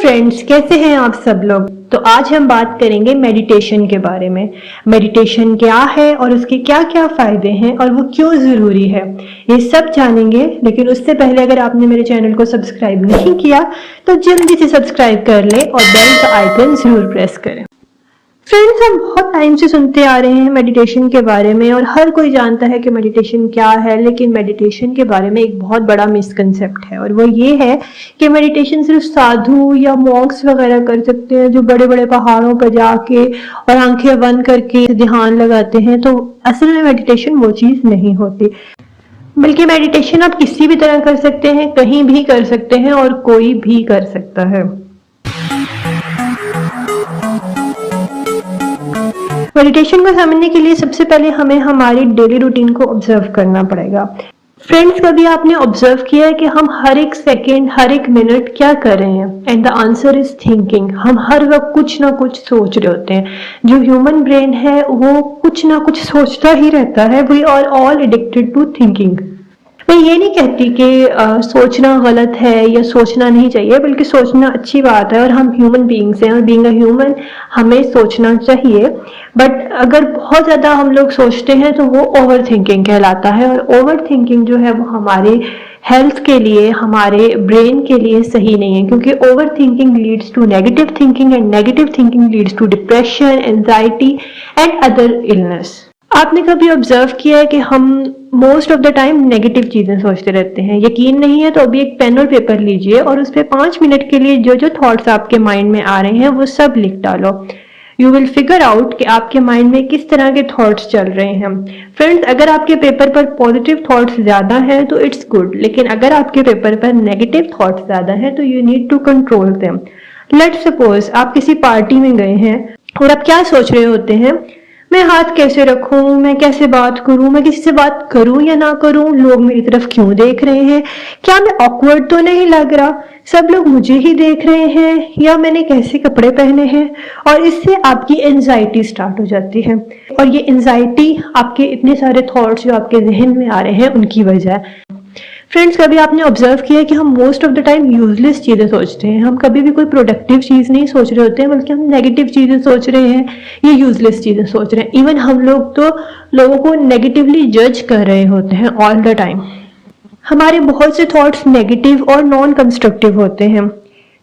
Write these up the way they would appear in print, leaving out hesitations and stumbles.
Friends, कैसे हैं आप सब लोग। तो आज हम बात करेंगे मेडिटेशन के बारे में। मेडिटेशन क्या है और उसके क्या क्या फायदे हैं और वो क्यों ज़रूरी है, ये सब जानेंगे। लेकिन उससे पहले अगर आपने मेरे चैनल को सब्सक्राइब नहीं किया तो जल्दी से सब्सक्राइब कर लें और बेल का आइकन ज़रूर प्रेस करें। फ्रेंड्स, हम बहुत टाइम से सुनते आ रहे हैं मेडिटेशन के बारे में और हर कोई जानता है कि मेडिटेशन क्या है, लेकिन मेडिटेशन के बारे में एक बहुत बड़ा मिसकंसेप्ट है और वो ये है कि मेडिटेशन सिर्फ साधु या मॉन्क्स वगैरह कर सकते हैं, जो बड़े बड़े पहाड़ों पर जाके और आंखें बंद करके ध्यान लगाते हैं। तो असल में मेडिटेशन वो चीज़ नहीं होती, बल्कि मेडिटेशन आप किसी भी तरह कर सकते हैं, कहीं भी कर सकते हैं और कोई भी कर सकता है। मेडिटेशन को समझने के लिए सबसे पहले हमें हमारी डेली रूटीन को ऑब्जर्व करना पड़ेगा। फ्रेंड्स, कभी आपने ऑब्जर्व किया है कि हम हर एक सेकेंड, हर एक मिनट क्या कर रहे हैं? And the answer is thinking. हम हर वक्त कुछ ना कुछ सोच रहे होते हैं। जो ह्यूमन ब्रेन है वो कुछ ना कुछ सोचता ही रहता है। We are all addicted to thinking. मैं ये नहीं कहती कि सोचना गलत है या सोचना नहीं चाहिए, बल्कि सोचना अच्छी बात है और हम ह्यूमन बीइंग्स हैं और बीइंग अ ह्यूमन हमें सोचना चाहिए। बट अगर बहुत ज़्यादा हम लोग सोचते हैं तो वो ओवर थिंकिंग कहलाता है और ओवर थिंकिंग जो है वो हमारे हेल्थ के लिए, हमारे ब्रेन के लिए सही नहीं है, क्योंकि overthinking leads to negative thinking and negative thinking leads to depression, anxiety and other illness. आपने कभी ऑब्जर्व किया है कि हम most of the time negative चीजें सोचते रहते हैं? यकीन नहीं है तो अभी एक पेन और पेपर लीजिए और उस पर 5 मिनट के लिए जो जो थॉट्स आपके माइंड में आ रहे हैं वो सब लिख डालो। यू विल फिगर आउट कि आपके माइंड में किस तरह के थॉट्स चल रहे हैं। फ्रेंड्स, अगर आपके पेपर पर पॉजिटिव थॉट्स ज्यादा हैं तो इट्स गुड, लेकिन अगर आपके पेपर पर नेगेटिव थॉट्स ज्यादा हैं तो you need to control them. Let's suppose आप किसी पार्टी में गए हैं और आप क्या सोच रहे होते हैं? मैं हाथ कैसे रखूं, मैं कैसे बात करूं, मैं किसी से बात करूं या ना करूं, लोग मेरी तरफ क्यों देख रहे हैं, क्या मैं ऑकवर्ड तो नहीं लग रहा, सब लोग मुझे ही देख रहे हैं, या मैंने कैसे कपड़े पहने हैं। और इससे आपकी एंजाइटी स्टार्ट हो जाती है और ये एंजाइटी आपके इतने सारे थॉट्स जो आपके जहन में आ रहे हैं उनकी वजह है। फ्रेंड्स, कभी आपने ऑब्जर्व किया है कि हम most of the time useless चीजें सोचते हैं? हम कभी भी कोई प्रोडक्टिव चीज नहीं सोच रहे होते हैं, बल्कि हम नेगेटिव चीजें सोच रहे हैं, ये यूजलेस चीजें सोच रहे हैं। इवन हम लोग तो लोगों को नेगेटिवली जज कर रहे होते हैं ऑल द टाइम। हमारे बहुत से थॉट्स नेगेटिव और नॉन कंस्ट्रक्टिव होते हैं,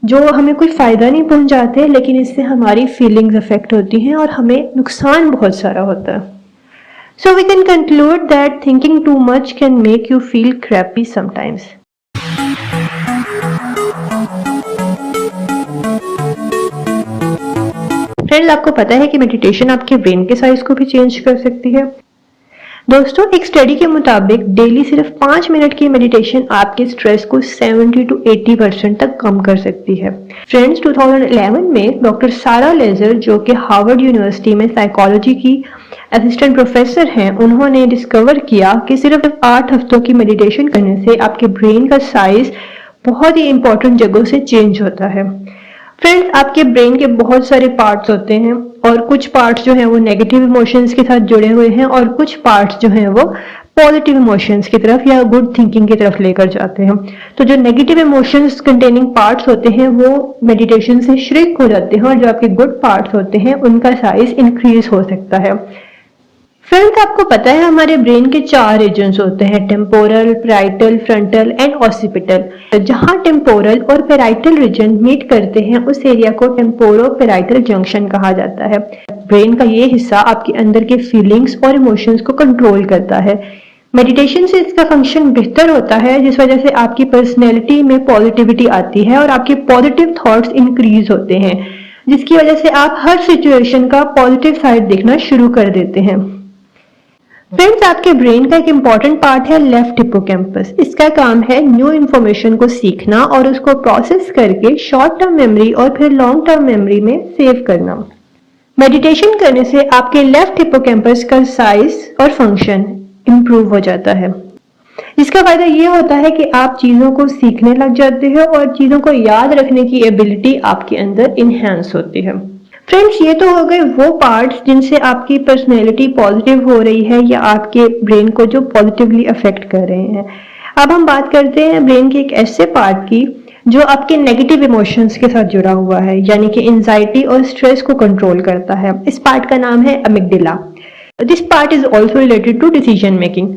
जो हमें कोई फायदा नहीं पहुंचाते, लेकिन इससे हमारी फीलिंग्स अफेक्ट होती हैं और हमें नुकसान बहुत सारा होता है। So we can conclude that thinking too much can make you feel crappy sometimes. Friends, आपको पता है कि मेडिटेशन आपके ब्रेन के साइज को भी चेंज कर सकती है। दोस्तों, एक स्टडी के मुताबिक डेली सिर्फ 5 मिनट की मेडिटेशन आपके स्ट्रेस को 70 to 80% तक कम कर सकती है। फ्रेंड्स, 2011 में डॉक्टर सारा लेजर, जो कि हार्वर्ड यूनिवर्सिटी में साइकोलॉजी की असिस्टेंट प्रोफेसर हैं, उन्होंने डिस्कवर किया कि सिर्फ 8 हफ्तों की मेडिटेशन करने से आपके ब्रेन का साइज बहुत ही इंपॉर्टेंट जगहों से चेंज होता है। फ्रेंड्स, आपके ब्रेन के बहुत सारे पार्ट्स होते हैं और कुछ पार्ट्स जो हैं वो नेगेटिव इमोशंस के साथ जुड़े हुए हैं और कुछ पार्ट्स जो हैं वो पॉजिटिव इमोशंस की तरफ या गुड थिंकिंग की तरफ लेकर जाते हैं। तो जो नेगेटिव इमोशंस कंटेनिंग पार्ट्स होते हैं वो मेडिटेशन से श्रिंक हो जाते हैं और जो आपके गुड पार्ट्स होते हैं उनका साइज इंक्रीज हो सकता है। फ्रेंड्स, आपको पता है हमारे ब्रेन के 4 रीजन्स होते हैं: temporal, parietal, frontal and occipital. जहां टेम्पोरल और पैराइटल रीजन मीट करते हैं उस एरिया को टेम्पोरो पैराइटल जंक्शन कहा जाता है। ब्रेन का ये हिस्सा आपके अंदर के फीलिंग्स और इमोशंस को कंट्रोल करता है। मेडिटेशन से इसका फंक्शन बेहतर होता है, जिस वजह से आपकी पर्सनैलिटी में पॉजिटिविटी आती है और आपके पॉजिटिव थॉट्स इंक्रीज होते हैं, जिसकी वजह से आप हर सिचुएशन का पॉजिटिव साइड देखना शुरू कर देते हैं। फ्रेंड्स, आपके ब्रेन का एक इंपॉर्टेंट पार्ट है लेफ्ट हिप्पोकैम्पस। इसका काम है न्यू इन्फॉर्मेशन को सीखना और उसको प्रोसेस करके शॉर्ट टर्म मेमोरी और फिर लॉन्ग टर्म मेमोरी में सेव करना। मेडिटेशन करने से आपके लेफ्ट हिप्पोकैम्पस का साइज और फंक्शन इंप्रूव हो जाता है। इसका फायदा ये होता है कि आप चीजों को सीखने लग जाते हो और चीजों को याद रखने की एबिलिटी आपके अंदर इनहेंस होती है। फ्रेंड्स, ये तो हो गए वो पार्ट्स जिनसे आपकी पर्सनैलिटी पॉजिटिव हो रही है या आपके ब्रेन को जो पॉजिटिवली अफेक्ट कर रहे हैं। अब हम बात करते हैं ब्रेन के एक ऐसे पार्ट की जो आपके नेगेटिव इमोशंस के साथ जुड़ा हुआ है, यानी कि एंजाइटी और स्ट्रेस को कंट्रोल करता है। इस पार्ट का नाम है amygdala. This part is also related to decision making.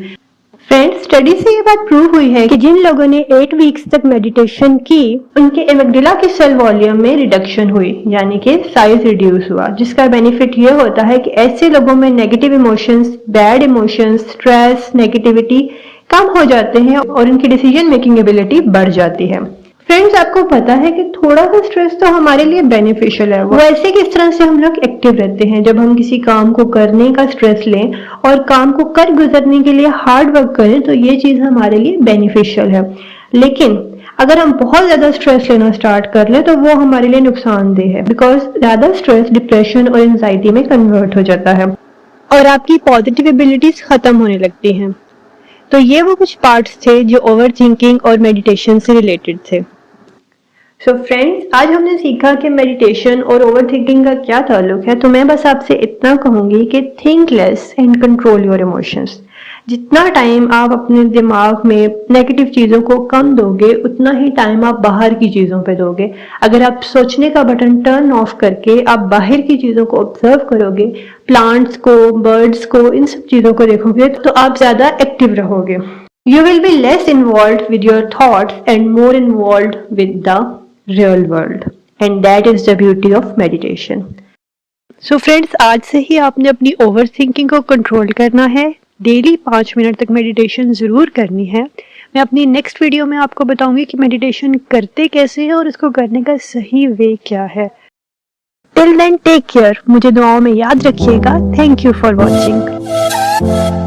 Friends, study से ये बात प्रूव हुई है कि जिन लोगों ने 8 वीक्स तक मेडिटेशन की, उनके एमिगडाला की सेल वॉल्यूम में रिडक्शन हुई, यानी कि साइज रिड्यूस हुआ, जिसका बेनिफिट ये होता है कि ऐसे लोगों में negative emotions, bad emotions, stress, negativity कम हो जाते हैं और उनकी डिसीजन मेकिंग एबिलिटी बढ़ जाती है। फ्रेंड्स, आपको पता है कि थोड़ा सा स्ट्रेस तो हमारे लिए बेनिफिशियल है। वो ऐसे किस तरह से हम लोग एक्टिव रहते हैं। जब हम किसी काम को करने का स्ट्रेस लें और काम को कर गुजरने के लिए हार्ड वर्क करें, तो ये चीज हमारे लिए बेनिफिशियल है। लेकिन अगर हम बहुत ज्यादा स्ट्रेस लेना स्टार्ट कर लें, तो वो हमारे लिए नुकसानदेह है, बिकॉज ज्यादा स्ट्रेस डिप्रेशन और एंजाइटी में कन्वर्ट हो जाता है और आपकी पॉजिटिव एबिलिटीज खत्म होने लगती हैं। तो ये वो कुछ पार्ट्स थे जो ओवर थिंकिंग और मेडिटेशन से रिलेटेड थे। सो फ्रेंड्स, आज हमने सीखा कि मेडिटेशन और ओवर थिंकिंग का क्या ताल्लुक है। तो मैं बस आपसे इतना कहूंगी कि think less and control your emotions. जितना टाइम आप अपने दिमाग में नेगेटिव चीजों को कम दोगे, उतना ही टाइम आप बाहर की चीजों पे दोगे। अगर आप सोचने का बटन टर्न ऑफ करके आप बाहर की चीजों को ऑब्जर्व करोगे, प्लांट्स को, बर्ड्स को, इन सब चीजों को देखोगे, तो आप ज्यादा एक्टिव रहोगे। You will be less involved with your thoughts and more involved with the real world, and that is the beauty of meditation. So friends, आज से ही आपने अपनी ओवर थिंकिंग को कंट्रोल करना है। डेली 5 मिनट तक मेडिटेशन जरूर करनी है। मैं अपनी नेक्स्ट वीडियो में आपको बताऊंगी कि मेडिटेशन करते कैसे हैं और इसको करने का सही वे क्या है। Till then take care. मुझे दुआओं में याद रखिएगा। Thank you for watching.